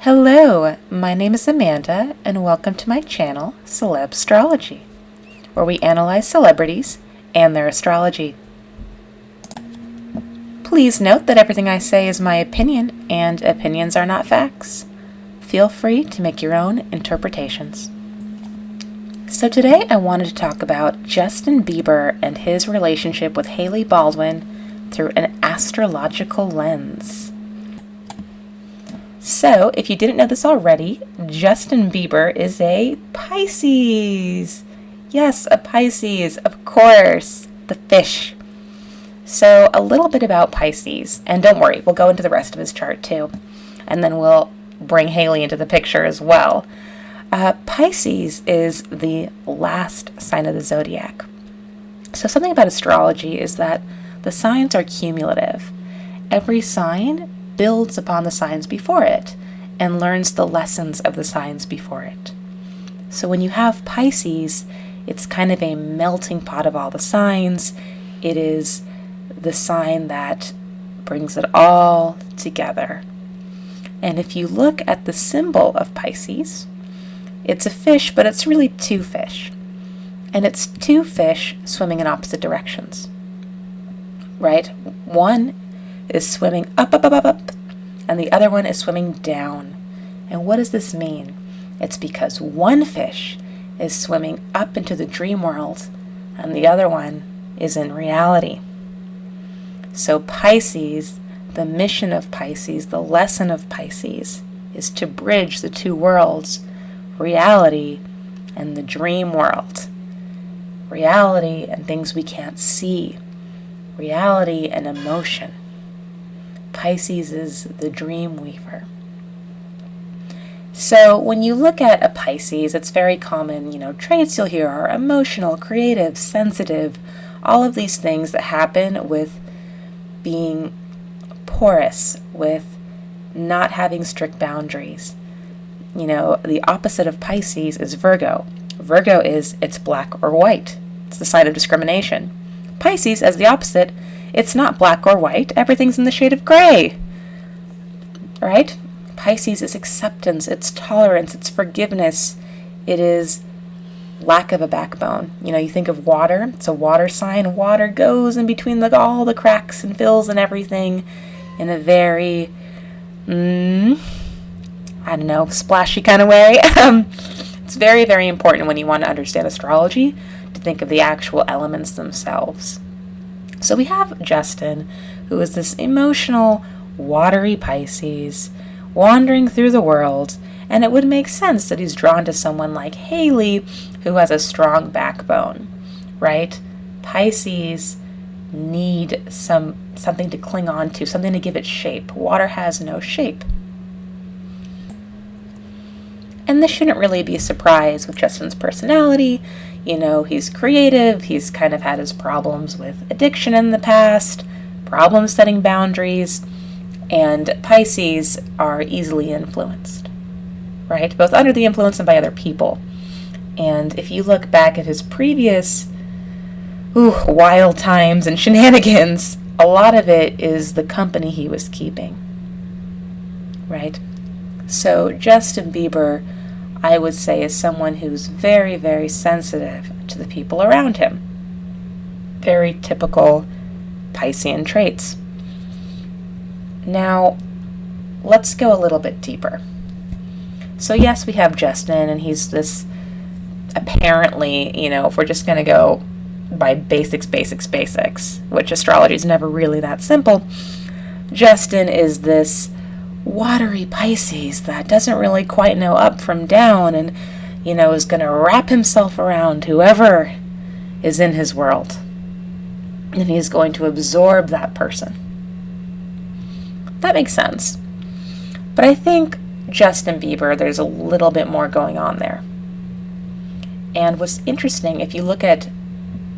Hello, my name is Amanda, and welcome to my channel, Celeb Astrology, where we analyze celebrities and their astrology. Please note that everything I say is my opinion, and opinions are not facts. Feel free to make your own interpretations. So today I wanted to talk about Justin Bieber and his relationship with Hailey Baldwin through an astrological lens. So, if you didn't know this already, Justin Bieber is a Pisces. Yes, a Pisces, of course, the fish. So, a little bit about Pisces, and don't worry, we'll go into the rest of his chart too, and then we'll bring Hailey into the picture as well. Pisces is the last sign of the zodiac. So, something about astrology is that the signs are cumulative. Every sign builds upon the signs before it and learns the lessons of the signs before it. So when you have Pisces, it's kind of a melting pot of all the signs. It is the sign that brings it all together. And if you look at the symbol of Pisces, it's a fish, but it's really two fish. And it's two fish swimming in opposite directions, right? One is swimming up, and the other one is swimming down. And what does this mean? It's because one fish is swimming up into the dream world, and the other one is in reality. So Pisces, the mission of Pisces, the lesson of Pisces, is to bridge the two worlds, reality and the dream world. Reality and things we can't see. Reality and emotion. Pisces is the dream weaver. So when you look at a Pisces, it's very common, traits you'll hear are emotional, creative, sensitive, all of these things that happen with being porous, with not having strict boundaries. The opposite of Pisces is Virgo. Virgo is it's black or white. It's the sign of discrimination. Pisces, as the opposite, it's not black or white. Everything's in the shade of gray, right? Pisces is acceptance, it's tolerance, it's forgiveness. It is lack of a backbone. You think of water. It's a water sign. Water goes in between all the cracks and fills and everything in a very, splashy kind of way. It's very, very important when you want to understand astrology to think of the actual elements themselves. So we have Justin, who is this emotional, watery Pisces, wandering through the world, and it would make sense that he's drawn to someone like Hailey, who has a strong backbone, right? Pisces need something to cling on to, something to give it shape. Water has no shape. And this shouldn't really be a surprise with Justin's personality. He's creative, he's kind of had his problems with addiction in the past, problems setting boundaries, and Pisces are easily influenced, right? Both under the influence and by other people. And if you look back at his previous wild times and shenanigans, a lot of it is the company he was keeping, right? So Justin Bieber, I would say, is someone who's very, very sensitive to the people around him. Very typical Piscean traits. Now, let's go a little bit deeper. So yes, we have Justin, and he's this, apparently, if we're just going to go by basics, which astrology is never really that simple, Justin is this watery Pisces that doesn't really quite know up from down and, is going to wrap himself around whoever is in his world. And he's going to absorb that person. That makes sense. But I think Justin Bieber, there's a little bit more going on there. And what's interesting, if you look at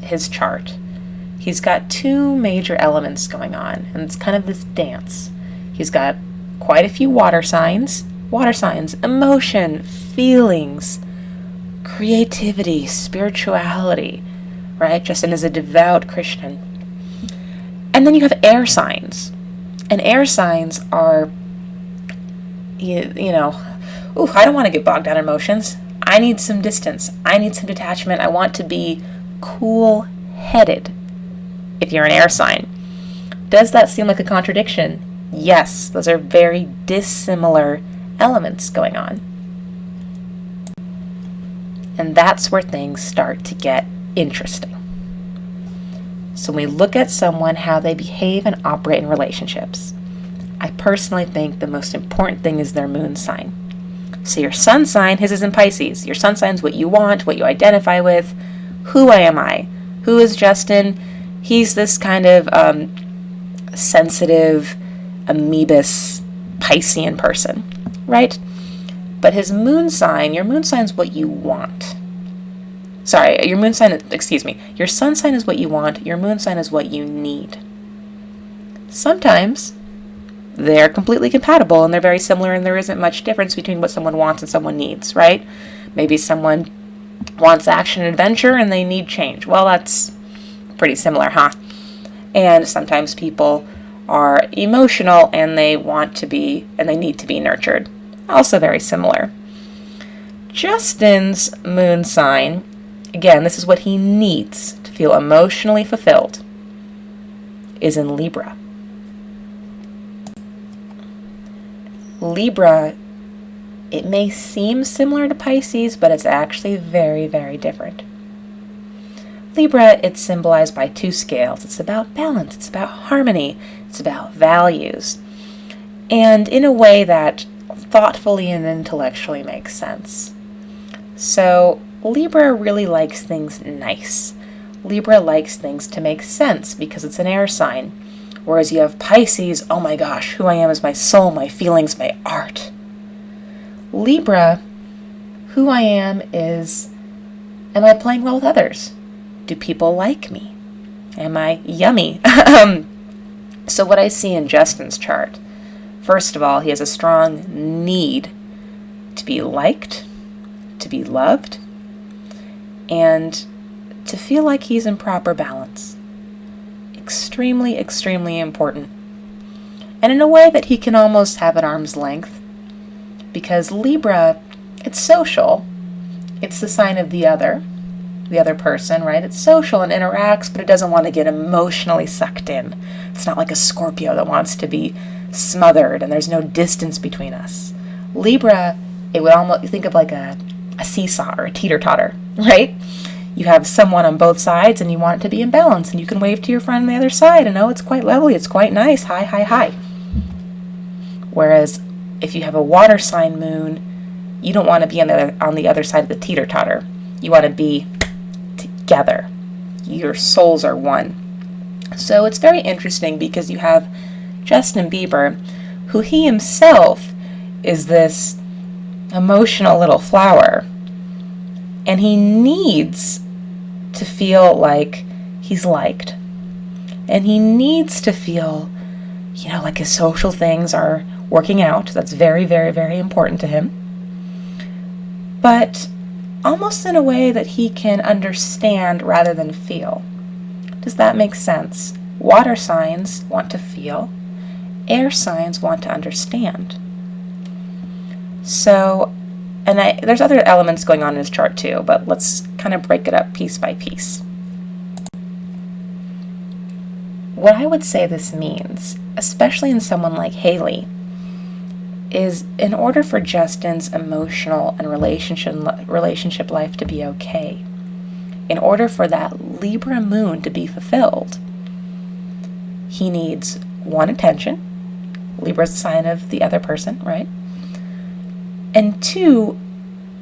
his chart, he's got two major elements going on, and it's kind of this dance. He's got quite a few water signs, emotion, feelings, creativity, spirituality, right? Justin is a devout Christian. And then you have air signs. And air signs are you know, ooh, I don't want to get bogged down in emotions. I need some distance. I need some detachment. I want to be cool-headed. If you're an air sign, does that seem like a contradiction? Yes, those are very dissimilar elements going on. And that's where things start to get interesting. So when we look at someone, how they behave and operate in relationships, I personally think the most important thing is their moon sign. So your sun sign, his is in Pisces. Your sun sign is what you want, what you identify with. Who am I? Who is Justin? He's this kind of sensitive, amoebus, Piscean person, right? But his moon sign, your moon sign is what you want. Sorry, your moon sign, excuse me. Your sun sign is what you want. Your moon sign is what you need. Sometimes they're completely compatible and they're very similar and there isn't much difference between what someone wants and someone needs, right? Maybe someone wants action and adventure and they need change. Well, that's pretty similar, huh? And sometimes people are emotional and they want to be and they need to be nurtured. Also very similar. Justin's moon sign, again, this is what he needs to feel emotionally fulfilled, is in Libra. Libra, it may seem similar to Pisces, but it's actually very, very different. Libra, it's symbolized by two scales. It's about balance, it's about harmony, it's about values, and in a way that thoughtfully and intellectually makes sense. So Libra really likes things nice. Libra likes things to make sense because it's an air sign. Whereas you have Pisces, oh my gosh, who I am is my soul, my feelings, my art. Libra, who I am is, am I playing well with others? Do people like me? Am I yummy? So what I see in Justin's chart, first of all, he has a strong need to be liked, to be loved, and to feel like he's in proper balance. Extremely, extremely important. And in a way that he can almost have at arm's length, because Libra, it's social. It's the sign of the other person, right? It's social and interacts, but it doesn't want to get emotionally sucked in. It's not like a Scorpio that wants to be smothered and there's no distance between us. Libra, it would almost, you think of like a seesaw or a teeter-totter, right? You have someone on both sides and you want it to be in balance, and you can wave to your friend on the other side and oh, it's quite lovely, it's quite nice, hi, hi, hi. Whereas if you have a water sign moon, you don't want to be on the other side of the teeter-totter. You want to be together. Your souls are one. So it's very interesting because you have Justin Bieber, who he himself is this emotional little flower, and he needs to feel like he's liked, and he needs to feel, like his social things are working out. That's very, very, very important to him, but almost in a way that he can understand rather than feel. Does that make sense? Water signs want to feel, air signs want to understand. So, and there's other elements going on in his chart too, but let's kind of break it up piece by piece. What I would say this means, especially in someone like Hailey, is in order for Justin's emotional and relationship life to be okay, in order for that Libra moon to be fulfilled, he needs one, attention. Libra's the sign of the other person, right? And two,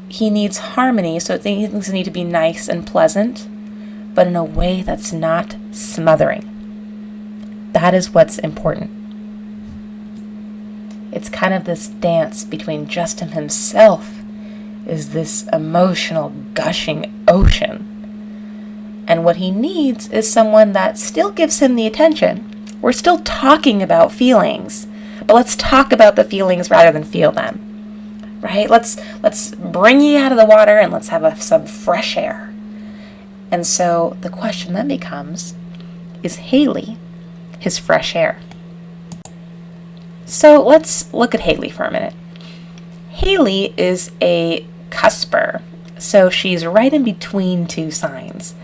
he needs harmony, so things need to be nice and pleasant, but in a way that's not smothering. That is what's important. It's kind of this dance between Justin himself is this emotional, gushing ocean. And what he needs is someone that still gives him the attention. We're still talking about feelings, but let's talk about the feelings rather than feel them. Right? Let's bring you out of the water and let's have some fresh air. And so the question then becomes, is Hailey his fresh air? So let's look at Hailey for a minute. Hailey is a cusper, so she's right in between two signs.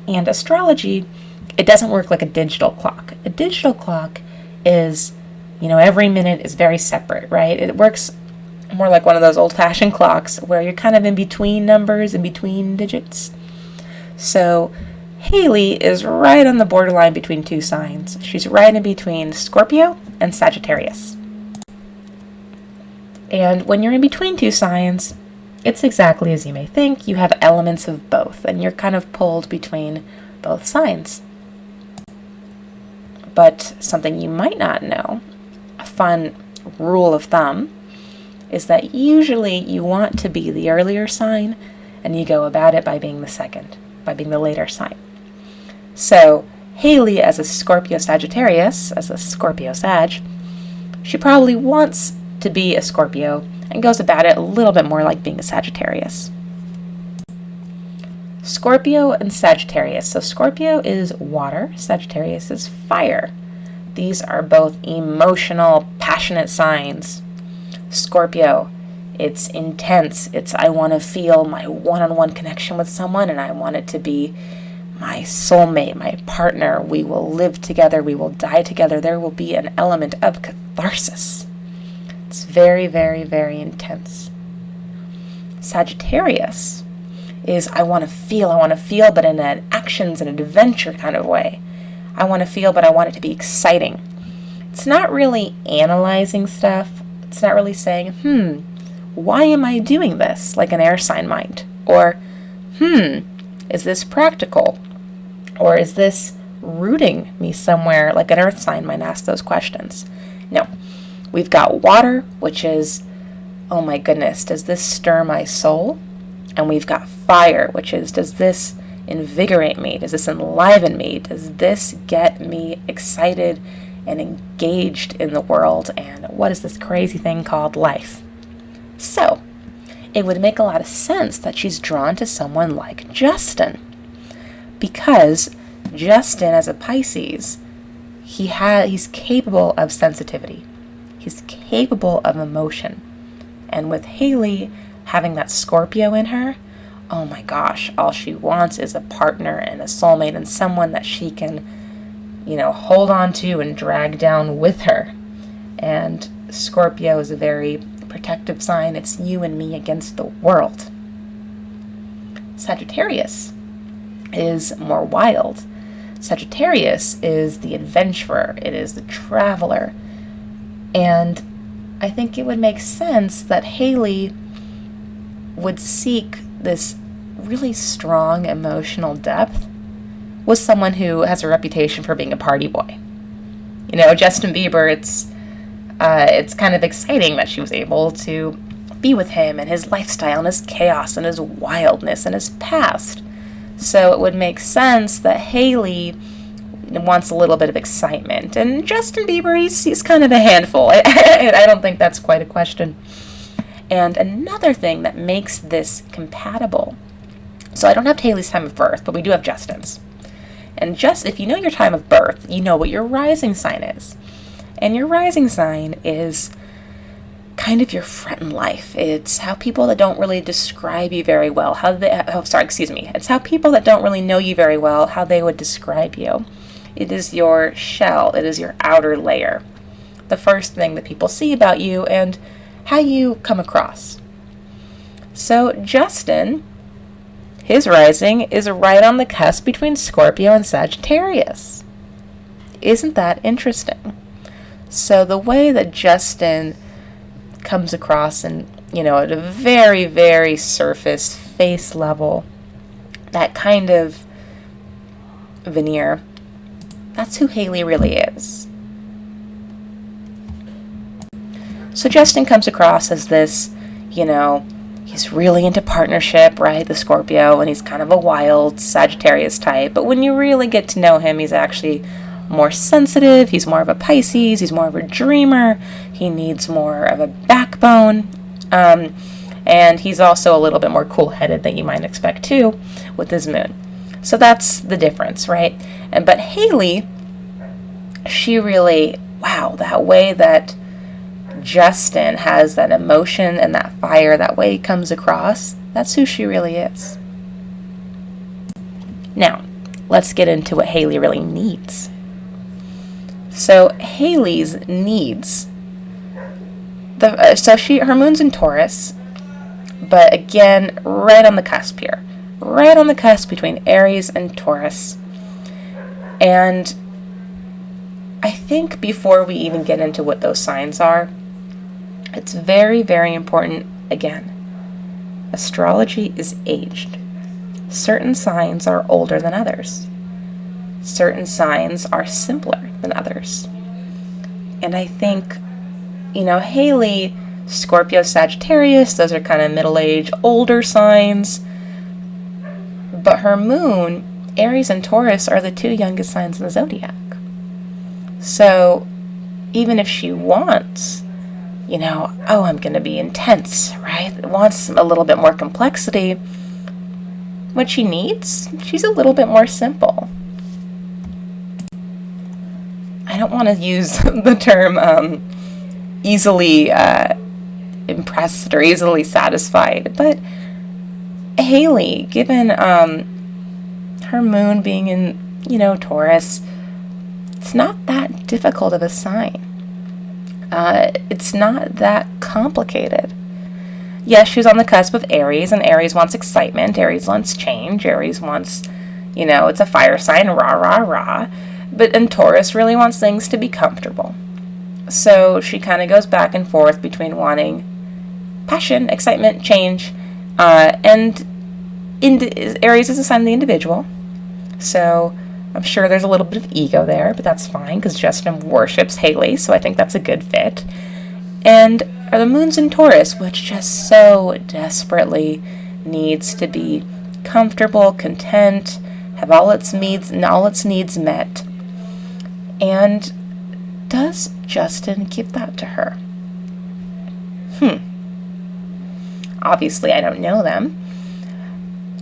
And astrology, it doesn't work like a digital clock. A digital clock is, every minute is very separate, right? It works more like one of those old-fashioned clocks where you're kind of in between numbers, in between digits. So Hailey is right on the borderline between two signs. She's right in between Scorpio and Sagittarius. And when you're in between two signs, it's exactly as you may think. You have elements of both, and you're kind of pulled between both signs. But something you might not know, a fun rule of thumb, is that usually you want to be the earlier sign, and you go about it by being the second, by being the later sign. So Hailey, as a Scorpio Sagittarius, as a Scorpio Sag, she probably wants to be a Scorpio and goes about it a little bit more like being a Sagittarius. Scorpio and Sagittarius. So Scorpio is water, Sagittarius is fire. These are both emotional, passionate signs. Scorpio, it's intense. It's I want to feel my one-on-one connection with someone, and I want it to be my soulmate, my partner. We will live together. We will die together. There will be an element of catharsis. It's very, very, very intense. Sagittarius is I want to feel, but in an actions and adventure kind of way. I want to feel, but I want it to be exciting. It's not really analyzing stuff. It's not really saying, why am I doing this? Like an air sign might. Or, is this practical? Or is this rooting me somewhere? Like an earth sign might ask those questions. No. We've got water, which is, oh my goodness, does this stir my soul? And we've got fire, which is, does this invigorate me? Does this enliven me? Does this get me excited and engaged in the world? And what is this crazy thing called life? So, it would make a lot of sense that she's drawn to someone like Justin. Because Justin, as a Pisces, he's capable of sensitivity. He's capable of emotion. And with Hailey having that Scorpio in her, oh my gosh, all she wants is a partner and a soulmate and someone that she can, hold on to and drag down with her. And Scorpio is a very protective sign. It's you and me against the world. Sagittarius is more wild. Sagittarius is the adventurer. It is the traveler. And I think it would make sense that Hailey would seek this really strong emotional depth with someone who has a reputation for being a party boy. Justin Bieber, it's kind of exciting that she was able to be with him and his lifestyle and his chaos and his wildness and his past. So it would make sense that Hailey wants a little bit of excitement. And Justin Bieber, he's kind of a handful. I don't think that's quite a question. And another thing that makes this compatible, so I don't have Hailey's time of birth, but we do have Justin's. And just if you know your time of birth, you know what your rising sign is. And your rising sign is kind of your front in life. It's how people that don't really describe you very well, it's how people that don't really know you very well, how they would describe you. It is your shell. It is your outer layer. The first thing that people see about you and how you come across. So Justin, his rising is right on the cusp between Scorpio and Sagittarius. Isn't that interesting? So the way that Justin comes across and, at a very, very surface, face level, that kind of veneer, that's who Hailey really is. So Justin comes across as this, he's really into partnership, right? The Scorpio, and he's kind of a wild Sagittarius type. But when you really get to know him, he's actually more sensitive. He's more of a Pisces. He's more of a dreamer. He needs more of a backbone. And he's also a little bit more cool-headed than you might expect, too, with his moon. So that's the difference, right? But Hailey, she really, that way that Justin has that emotion and that fire, that way he comes across, that's who she really is. Now, let's get into what Hailey really needs. So Hailey's needs, her moon's in Taurus, but again, right on the cusp here. Right on the cusp between Aries and Taurus. And I think before we even get into what those signs are, it's very, very important, again, astrology is aged. Certain signs are older than others. Certain signs are simpler than others. And I think, Hailey, Scorpio Sagittarius, those are kind of middle-aged, older signs. But her moon, Aries and Taurus, are the two youngest signs in the zodiac. So even if she wants, I'm going to be intense, right? Wants a little bit more complexity, what she needs, she's a little bit more simple. I don't want to use the term easily impressed or easily satisfied, but Hailey, given her moon being in, Taurus, it's not that difficult of a sign. It's not that complicated. Yes, she's on the cusp of Aries, and Aries wants excitement, Aries wants change, Aries wants, it's a fire sign, rah, rah, rah. And Taurus really wants things to be comfortable. So she kind of goes back and forth between wanting passion, excitement, change, and Aries is a sign of the individual. So I'm sure there's a little bit of ego there, but that's fine because Justin worships Hailey, so I think that's a good fit. And are the moons in Taurus, which just so desperately needs to be comfortable, content, have all its needs met. And does Justin give that to her? Obviously, I don't know them.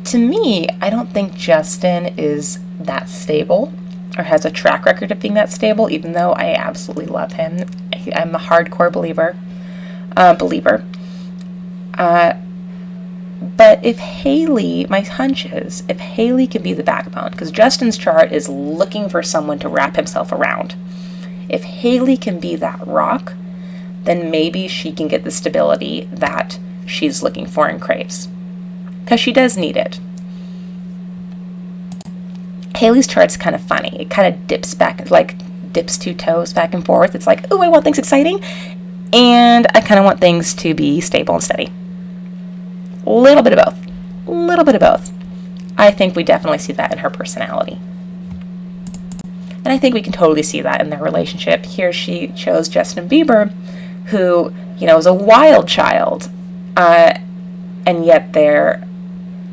To me, I don't think Justin is that stable or has a track record of being that stable, even though I absolutely love him. I'm a hardcore believer. But if Hailey, my hunch is, if Hailey can be the backbone, because Justin's chart is looking for someone to wrap himself around. If Hailey can be that rock, then maybe she can get the stability that she's looking for and craves. Because she does need it. Hailey's chart's kind of funny. It kind of dips two toes back and forth. It's like, ooh, I want things exciting, and I kind of want things to be stable and steady. A little bit of both. I think we definitely see that in her personality. And I think we can totally see that in their relationship. Here she chose Justin Bieber, who, is a wild child, and yet they're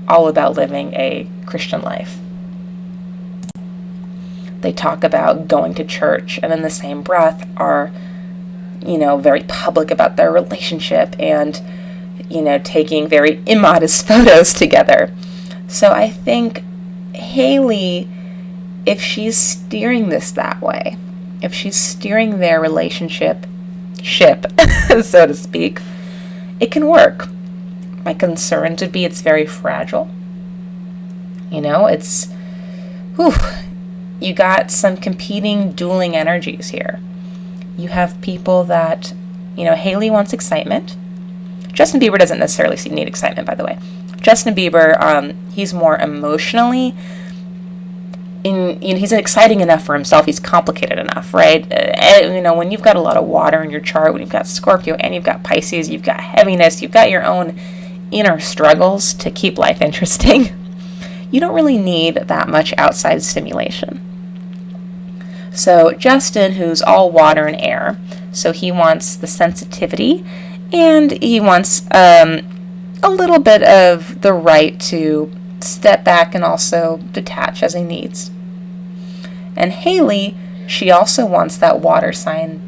all about living a Christian life. They talk about going to church, and in the same breath are, very public about their relationship and, taking very immodest photos together. So I think Hailey, if she's steering this that way, if she's steering their relationship ship, so to speak, it can work. My concern would be it's very fragile. You got some competing, dueling energies here. You have people that, Hailey wants excitement. Justin Bieber doesn't necessarily need excitement, by the way. Justin Bieber, he's more emotionally, he's exciting enough for himself. He's complicated enough, right? When you've got a lot of water in your chart, when you've got Scorpio and you've got Pisces, you've got heaviness, you've got your own inner struggles to keep life interesting. You don't really need that much outside stimulation. So Justin, who's all water and air, so he wants the sensitivity, and he wants a little bit of the right to step back and also detach as he needs. And Hailey, she also wants that water sign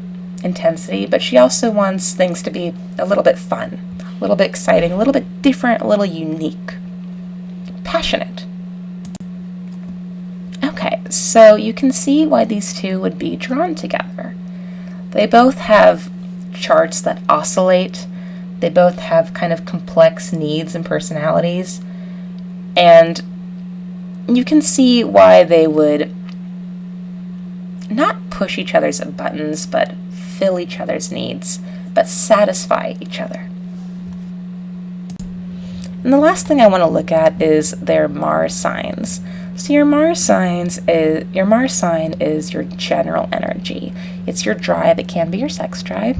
intensity, but she also wants things to be a little bit fun, a little bit exciting, a little bit different, a little unique, passionate. Okay, so you can see why these two would be drawn together. They both have charts that oscillate. They both have kind of complex needs and personalities, and you can see why they would not push each other's buttons, but fill each other's needs, but satisfy each other. And the last thing I want to look at is their Mars signs. So your Mars sign is your general energy. It's your drive. It can be your sex drive,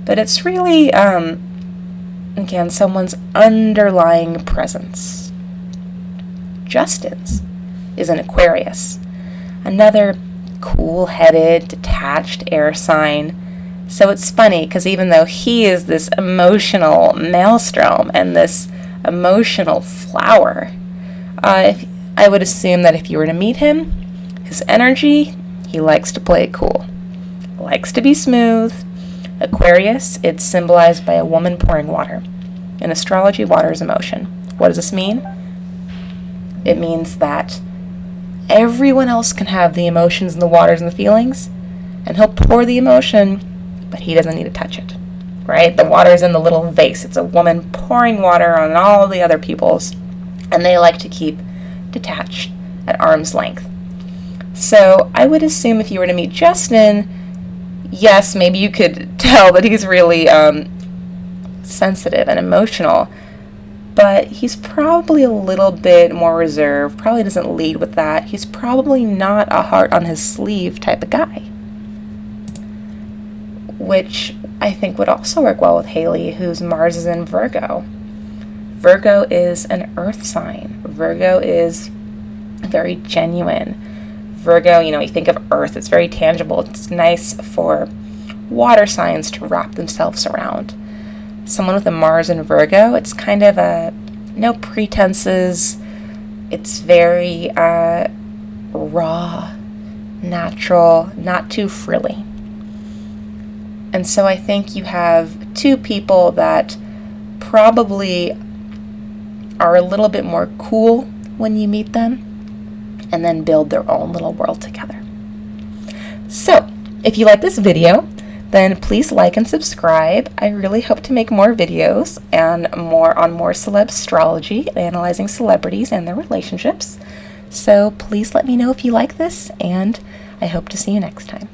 but it's really, again, someone's underlying presence. Justin's is an Aquarius, another cool-headed, detached air sign. So it's funny because even though he is this emotional maelstrom and this emotional flower, I would assume that if you were to meet him, his energy, he likes to play it cool, likes to be smooth. Aquarius, it's symbolized by a woman pouring water. In astrology, water is emotion. What does this mean? It means that everyone else can have the emotions and the waters and the feelings, and he'll pour the emotion, but he doesn't need to touch it, right? The water is in the little vase. It's a woman pouring water on all the other people's, and they like to keep detached at arm's length. So I would assume if you were to meet Justin, yes, maybe you could tell that he's really sensitive and emotional, but he's probably a little bit more reserved, probably doesn't lead with that. He's probably not a heart on his sleeve type of guy, which I think would also work well with Hailey, whose Mars is in Virgo. Virgo is an earth sign. Virgo is very genuine. Virgo, you think of earth, it's very tangible. It's nice for water signs to wrap themselves around. Someone with a Mars in Virgo, it's kind of no pretenses. It's very raw, natural, not too frilly. And so I think you have two people that probably are a little bit more cool when you meet them, and then build their own little world together. So, if you like this video, then please like and subscribe. I really hope to make more videos and more celeb astrology, analyzing celebrities and their relationships. So please let me know if you like this, and I hope to see you next time.